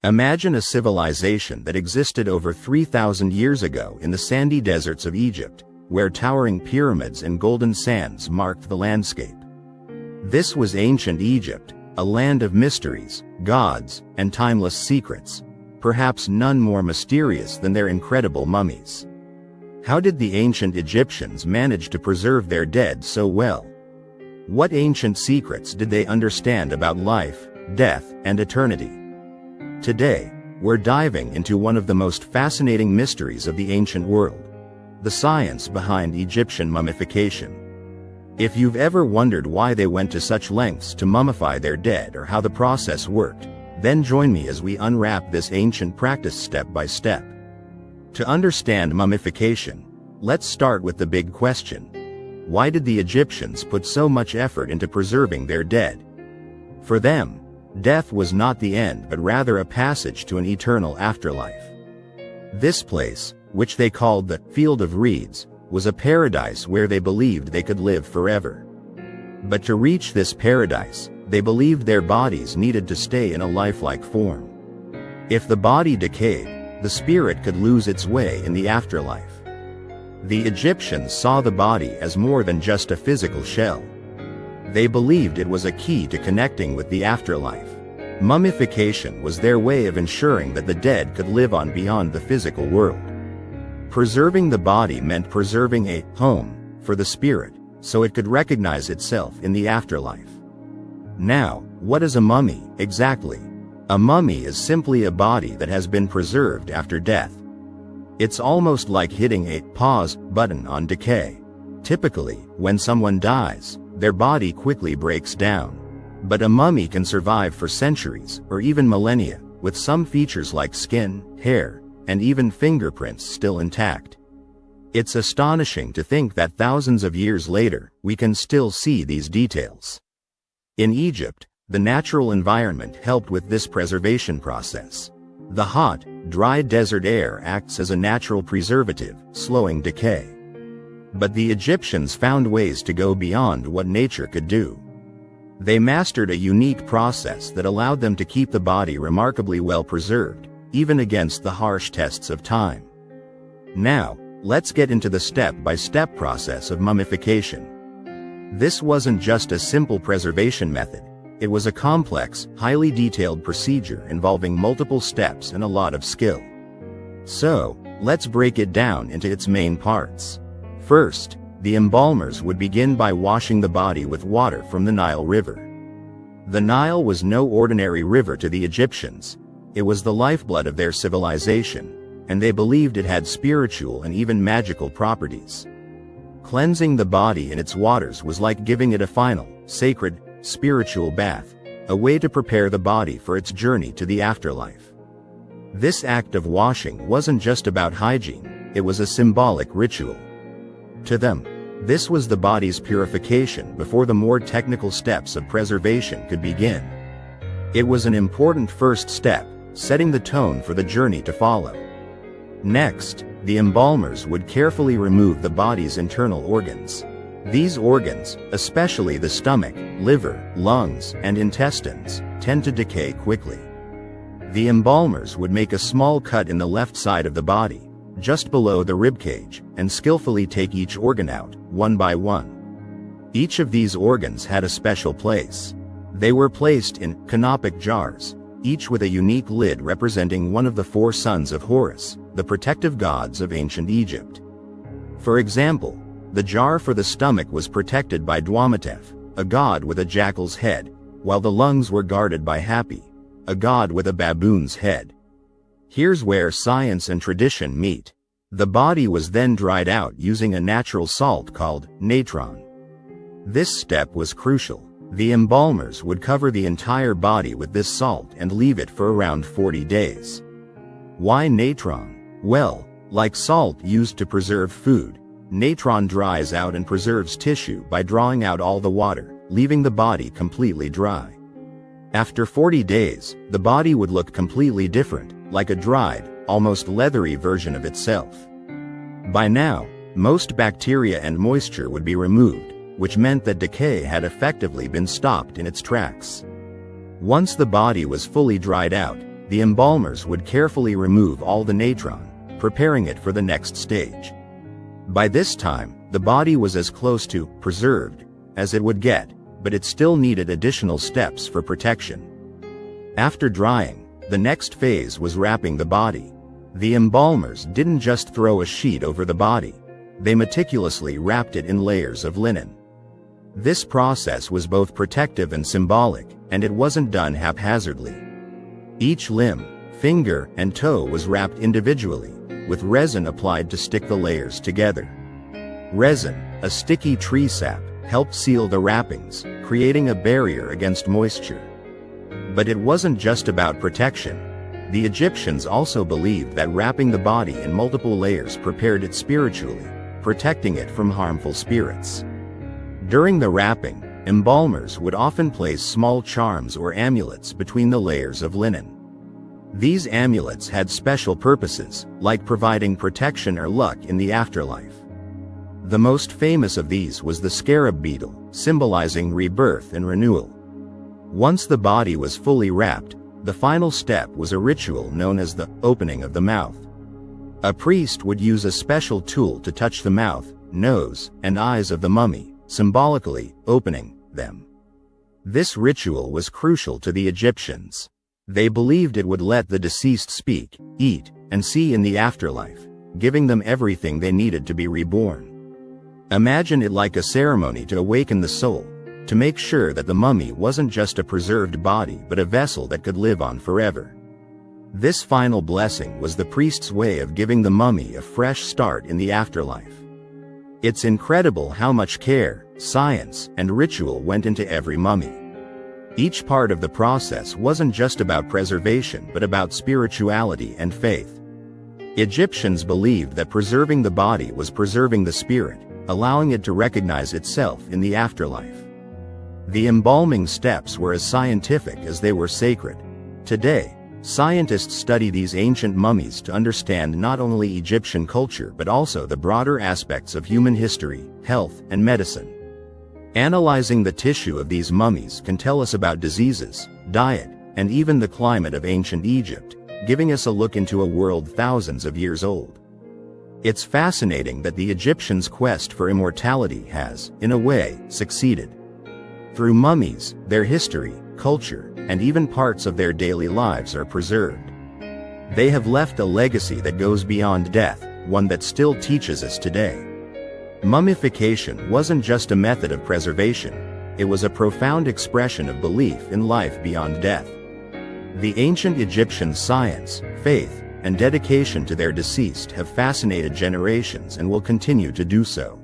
Imagine a civilization that existed over 3,000 years ago in the sandy deserts of Egypt, where towering pyramids and golden sands marked the landscape. This was ancient Egypt, a land of mysteries, gods, and timeless secrets, perhaps none more mysterious than their incredible mummies. How did the ancient Egyptians manage to preserve their dead so well? What ancient secrets did they understand about life, death, and eternity? Today, we're diving into one of the most fascinating mysteries of the ancient world: the science behind Egyptian mummification. If you've ever wondered why they went to such lengths to mummify their dead or how the process worked, then join me as we unwrap this ancient practice step by step. To understand mummification, let's start with the big question. Why did the Egyptians put so much effort into preserving their dead? For them, death was not the end but rather a passage to an eternal afterlife. This place, which they called the Field of Reeds, was a paradise where they believed they could live forever. But to reach this paradise, they believed their bodies needed to stay in a lifelike form. If the body decayed, the spirit could lose its way in the afterlife. The Egyptians saw the body as more than just a physical shell. They believed it was a key to connecting with the afterlife. Mummification was their way of ensuring that the dead could live on beyond the physical world. Preserving the body meant preserving a home for the spirit, so it could recognize itself in the afterlife. Now, what is a mummy, exactly? A mummy is simply a body that has been preserved after death. It's almost like hitting a pause button on decay. Typically, when someone dies, their body quickly breaks down. But a mummy can survive for centuries, or even millennia, with some features like skin, hair, and even fingerprints still intact. It's astonishing to think that thousands of years later, we can still see these details. In Egypt, the natural environment helped with this preservation process. The hot, dry desert air acts as a natural preservative, slowing decay. But the Egyptians found ways to go beyond what nature could do. They mastered a unique process that allowed them to keep the body remarkably well preserved, even against the harsh tests of time. Now, let's get into the step-by-step process of mummification. This wasn't just a simple preservation method. It was a complex, highly detailed procedure involving multiple steps and a lot of skill. So, let's break it down into its main parts. First, the embalmers would begin by washing the body with water from the Nile River. The Nile was no ordinary river to the Egyptians. It was the lifeblood of their civilization, and they believed it had spiritual and even magical properties. Cleansing the body in its waters was like giving it a final, sacred, spiritual bath, a way to prepare the body for its journey to the afterlife. This act of washing wasn't just about hygiene, it was a symbolic ritual. To them, this was the body's purification before the more technical steps of preservation could begin. It was an important first step, setting the tone for the journey to follow. Next, the embalmers would carefully remove the body's internal organs. These organs, especially the stomach, liver, lungs, and intestines, tend to decay quickly. The embalmers would make a small cut in the left side of the body, just below the ribcage, and skillfully take each organ out, one by one. Each of these organs had a special place. They were placed in canopic jars, each with a unique lid representing one of the four sons of Horus, the protective gods of ancient Egypt. For example, the jar for the stomach was protected by Dwamatef, a god with a jackal's head, while the lungs were guarded by Hapi, a god with a baboon's head. Here's where science and tradition meet. The body was then dried out using a natural salt called natron. This step was crucial. The embalmers would cover the entire body with this salt and leave it for around 40 days. Why natron? Well, like salt used to preserve food, natron dries out and preserves tissue by drawing out all the water, leaving the body completely dry. After 40 days, the body would look completely different, like a dried, almost leathery version of itself. By now, most bacteria and moisture would be removed, which meant that decay had effectively been stopped in its tracks. Once the body was fully dried out, the embalmers would carefully remove all the natron, preparing it for the next stage. By this time, the body was as close to preserved as it would get, but it still needed additional steps for protection. After drying, the next phase was wrapping the body. The embalmers didn't just throw a sheet over the body, they meticulously wrapped it in layers of linen. This process was both protective and symbolic, and it wasn't done haphazardly. Each limb, finger, and toe was wrapped individually, with resin applied to stick the layers together. Resin, a sticky tree sap, helped seal the wrappings, creating a barrier against moisture. But it wasn't just about protection. The Egyptians also believed that wrapping the body in multiple layers prepared it spiritually, protecting it from harmful spirits. During the wrapping, embalmers would often place small charms or amulets between the layers of linen. These amulets had special purposes, like providing protection or luck in the afterlife. The most famous of these was the scarab beetle, symbolizing rebirth and renewal. Once the body was fully wrapped, the final step was a ritual known as the opening of the mouth. A priest would use a special tool to touch the mouth, nose, and eyes of the mummy, symbolically opening them. This ritual was crucial to the Egyptians. They believed it would let the deceased speak, eat, and see in the afterlife, giving them everything they needed to be reborn. Imagine it like a ceremony to awaken the soul, to make sure that the mummy wasn't just a preserved body but a vessel that could live on forever. This final blessing was the priest's way of giving the mummy a fresh start in the afterlife. It's incredible how much care, science, and ritual went into every mummy. Each part of the process wasn't just about preservation but about spirituality and faith. Egyptians believed that preserving the body was preserving the spirit, allowing it to recognize itself in the afterlife. The embalming steps were as scientific as they were sacred. Today, scientists study these ancient mummies to understand not only Egyptian culture but also the broader aspects of human history, health, and medicine. Analyzing the tissue of these mummies can tell us about diseases, diet, and even the climate of ancient Egypt, giving us a look into a world thousands of years old. It's fascinating that the Egyptians' quest for immortality has, in a way, succeeded. Through mummies, their history, culture, and even parts of their daily lives are preserved. They have left a legacy that goes beyond death, one that still teaches us today. Mummification wasn't just a method of preservation, it was a profound expression of belief in life beyond death. The ancient Egyptian science, faith, and dedication to their deceased have fascinated generations and will continue to do so.